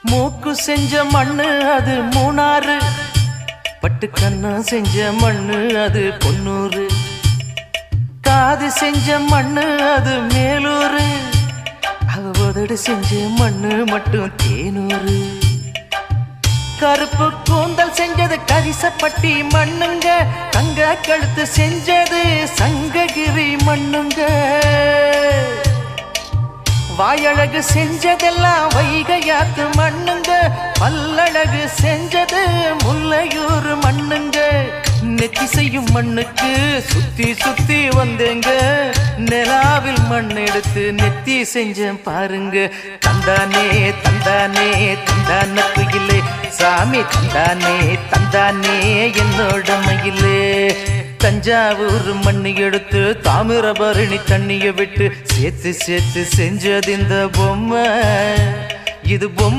மூக்கு செஞ்ச மண்ணு அது மூணாறு, பட்டு கண்ணா செஞ்ச மண்ணு அது பொன்னூறு, காது செஞ்ச மண்ணு அது மேலூரு, அவதடு செஞ்ச மண்ணு மட்டும் தேனூரு. கருப்பு கூந்தல் செஞ்சது கரிசப்பட்டி மண்ணுங்க, தங்க கழுத்து செஞ்சது சங்ககிரி மண்ணுங்க, வாயழகு செஞ்சதெல்லாம் வைகையாத்து மண்ணுங்க, பல்லழகு செஞ்சது முல்லையூர் மண்ணுங்க. நெத்தி செய்யும் மண்ணுக்கு சுத்தி சுத்தி வந்தேங்க, நிலாவில் மண் எடுத்து நெத்தி செஞ்சேன் பாருங்க. தந்தானே தந்தானே தந்தான குயிலே, சாமி தந்தானே தந்தானே என்னோட மயிலே. தஞ்சாவூர் மண்ணு எடுத்து தாமிரபரணி தண்ணிய விட்டு சேர்த்து சேர்த்து செஞ்சது இந்த பொம்மை, இது பொம்மை.